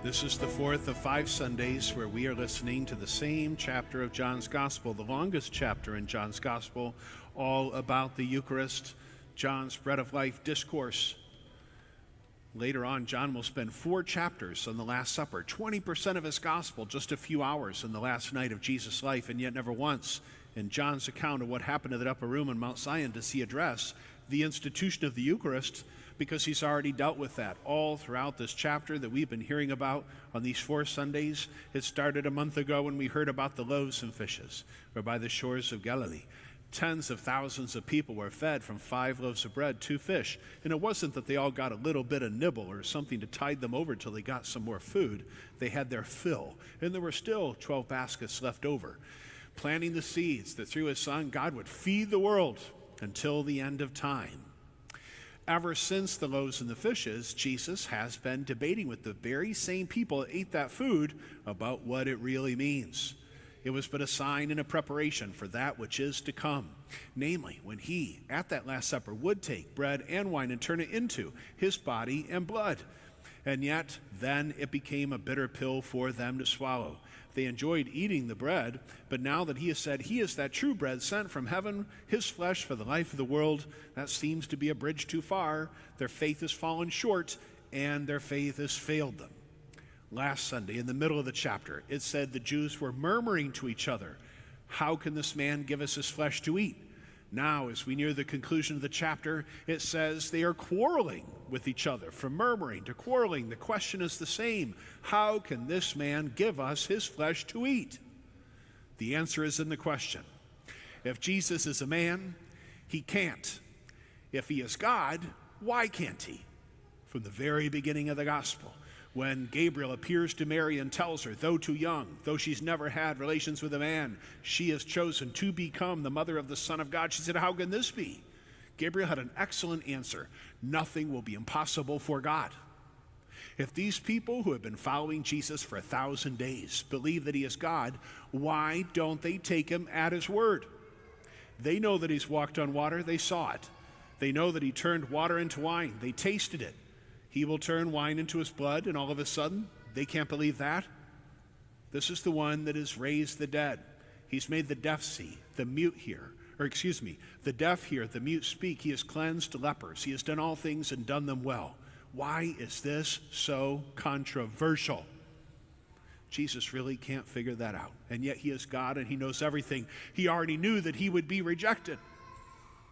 This is the fourth of 5 Sundays where we are listening to the same chapter of John's Gospel, the longest chapter in John's Gospel, all about the Eucharist, John's Bread of Life discourse. Later on, John will spend 4 chapters on the Last Supper, 20% of his Gospel, just a few hours in the last night of Jesus' life, and yet never once in John's account of what happened in that upper room in Mount Zion does he address the institution of the Eucharist, because he's already dealt with that all throughout this chapter that we've been hearing about on these 4 Sundays. It started a month ago when we heard about the loaves and fishes, or by the shores of Galilee. Tens of thousands of people were fed from 5 loaves of bread, 2 fish. And it wasn't that they all got a little bit of nibble or something to tide them over till they got some more food. They had their fill. And there were still 12 baskets left over, planting the seeds that through his Son, God would feed the world until the end of time. Ever since the loaves and the fishes, Jesus has been debating with the very same people that ate that food about what it really means. It was but a sign and a preparation for that which is to come. Namely, when he, at that Last Supper, would take bread and wine and turn it into his body and blood. And yet, then it became a bitter pill for them to swallow. They enjoyed eating the bread, but now that he has said he is that true bread sent from heaven, his flesh for the life of the world, that seems to be a bridge too far. Their faith has fallen short, and their faith has failed them. Last Sunday, in the middle of the chapter, it said the Jews were murmuring to each other, "How can this man give us his flesh to eat?" Now, as we near the conclusion of the chapter, it says they are quarreling with each other. From murmuring to quarreling, the question is the same. How can this man give us his flesh to eat? The answer is in the question. If Jesus is a man, he can't. If he is God, why can't he? From the very beginning of the gospel, when Gabriel appears to Mary and tells her, though too young, though she's never had relations with a man, she is chosen to become the mother of the Son of God. She said, how can this be? Gabriel had an excellent answer. Nothing will be impossible for God. If these people who have been following Jesus for 1,000 days believe that he is God, why don't they take him at his word? They know that he's walked on water. They saw it. They know that he turned water into wine. They tasted it. He will turn wine into his blood, and all of a sudden, they can't believe that. This is the one that has raised the dead. He's made the deaf see, the mute hear, the deaf hear, the mute speak. He has cleansed lepers. He has done all things and done them well. Why is this so controversial? Jesus really can't figure that out. And yet he is God and he knows everything. He already knew that he would be rejected.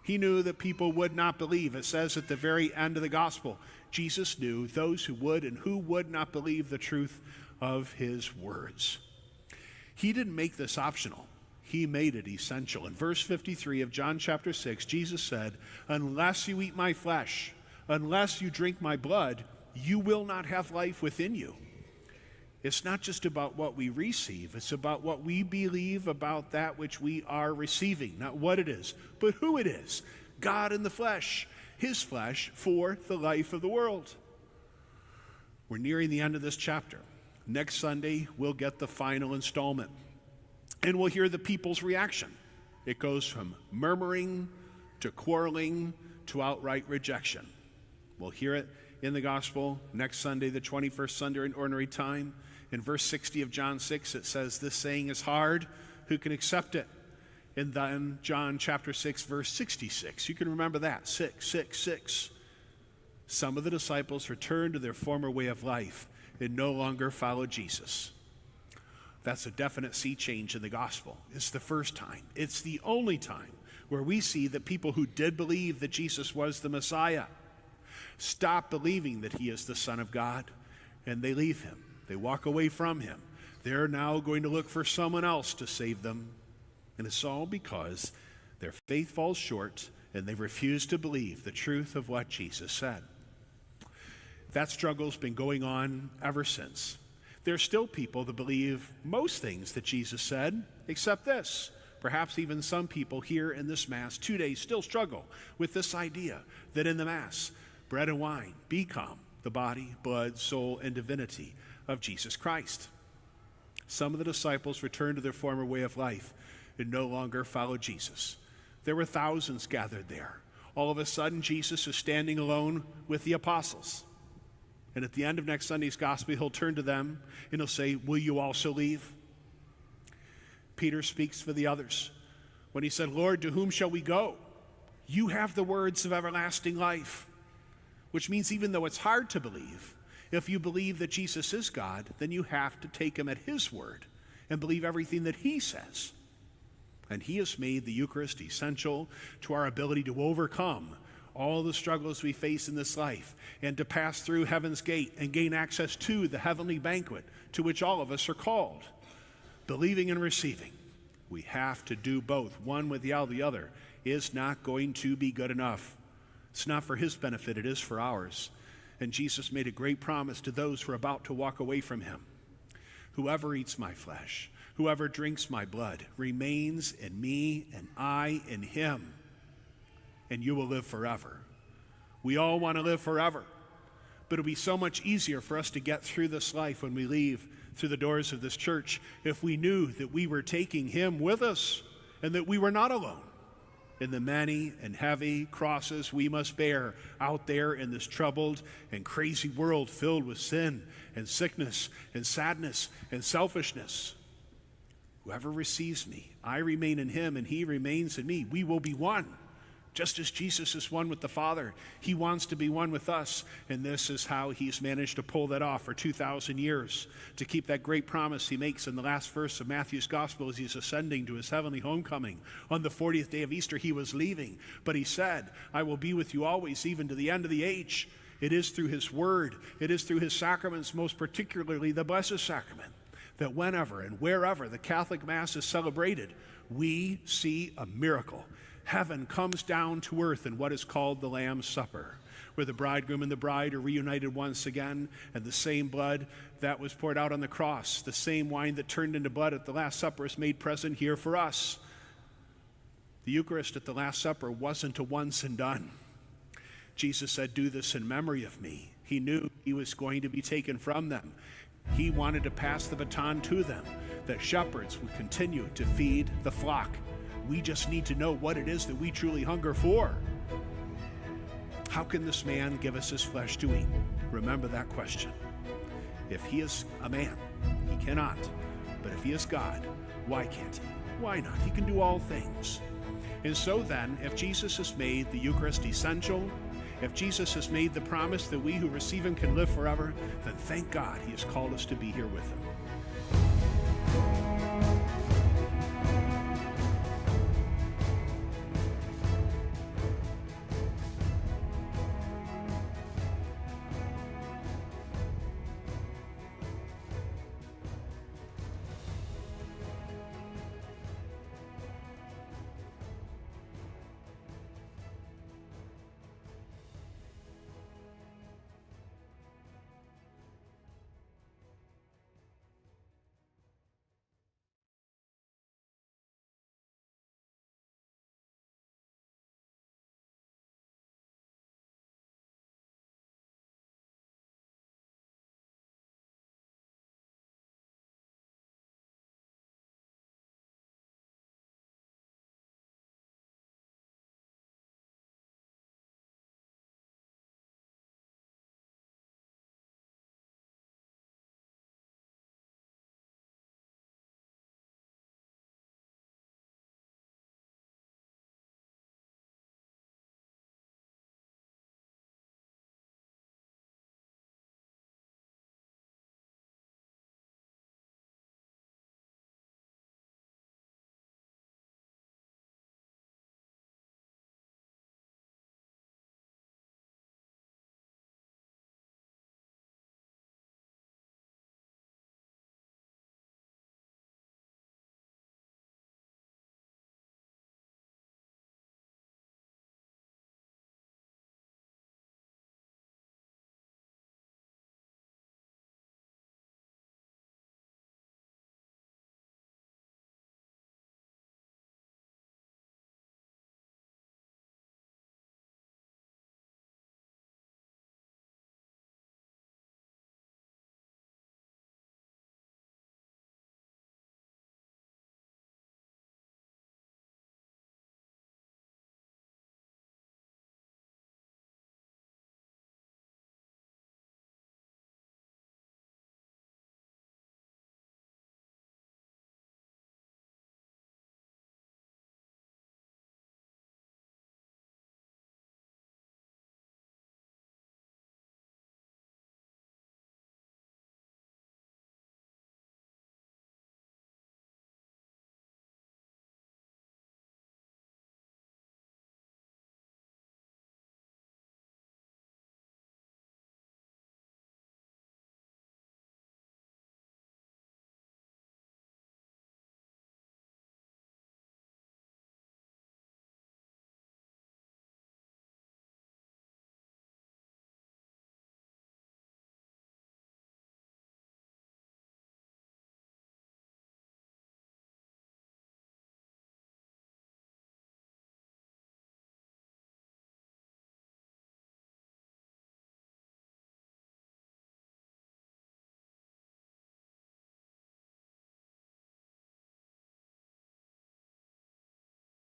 He knew that people would not believe. It says at the very end of the gospel, Jesus knew those who would and who would not believe the truth of his words. He didn't make this optional. He made it essential. In verse 53 of John chapter 6, Jesus said, "Unless you eat my flesh, unless you drink my blood, you will not have life within you." It's not just about what we receive. It's about what we believe about that which we are receiving. Not what it is, but who it is. God in the flesh, his flesh for the life of the world. We're nearing the end of this chapter. Next Sunday, we'll get the final installment. And we'll hear the people's reaction. It goes from murmuring to quarreling to outright rejection. We'll hear it in the gospel next Sunday, the 21st Sunday in ordinary time. In verse 60 of John 6, it says, "This saying is hard. Who can accept it?" And then John chapter 6, verse 66. You can remember that, 666. Some of the disciples returned to their former way of life and no longer followed Jesus. That's a definite sea change in the gospel. It's the first time. It's the only time where we see that people who did believe that Jesus was the Messiah stop believing that he is the Son of God, and they leave him. They walk away from him. They're now going to look for someone else to save them. And it's all because their faith falls short and they refuse to believe the truth of what Jesus said. That struggle's been going on ever since. There's still people that believe most things that Jesus said, except this. Perhaps even some people here in this Mass today still struggle with this idea that in the Mass, bread and wine become the body, blood, soul, and divinity of Jesus Christ. Some of the disciples returned to their former way of life and no longer followed Jesus. There were thousands gathered there. All of a sudden, Jesus is standing alone with the apostles. And at the end of next Sunday's gospel, he'll turn to them and he'll say, will you also leave? Peter speaks for the others when he said, Lord, to whom shall we go? You have the words of everlasting life. Which means even though it's hard to believe, if you believe that Jesus is God, then you have to take him at his word and believe everything that he says. And he has made the Eucharist essential to our ability to overcome all the struggles we face in this life and to pass through heaven's gate and gain access to the heavenly banquet to which all of us are called. Believing and receiving. We have to do both. One without the other is not going to be good enough. It's not for his benefit, it is for ours. And Jesus made a great promise to those who are about to walk away from him. Whoever eats my flesh, whoever drinks my blood, remains in me and I in him. And you will live forever. We all want to live forever. But it'll be so much easier for us to get through this life when we leave through the doors of this church if we knew that we were taking him with us and that we were not alone in the many and heavy crosses we must bear out there in this troubled and crazy world filled with sin and sickness and sadness and selfishness. Whoever receives me, I remain in him and he remains in me. We will be one. Just as Jesus is one with the Father, he wants to be one with us. And this is how he's managed to pull that off for 2,000 years, to keep that great promise he makes in the last verse of Matthew's gospel as he's ascending to his heavenly homecoming. On the 40th day of Easter, he was leaving, but he said, I will be with you always, even to the end of the age. It is through his word, it is through his sacraments, most particularly the Blessed Sacrament, that whenever and wherever the Catholic Mass is celebrated, we see a miracle. Heaven comes down to earth in what is called the Lamb's Supper, where the bridegroom and the bride are reunited once again, and the same blood that was poured out on the cross, the same wine that turned into blood at the Last Supper is made present here for us. The Eucharist at the Last Supper wasn't a once and done. Jesus said, do this in memory of me. He knew he was going to be taken from them. He wanted to pass the baton to them, that shepherds would continue to feed the flock. We just need to know what it is that we truly hunger for. How can this man give us his flesh to eat? Remember that question. If he is a man, he cannot. But if he is God, why can't he? Why not? He can do all things. And so then, if Jesus has made the Eucharist essential, if Jesus has made the promise that we who receive him can live forever, then thank God he has called us to be here with him.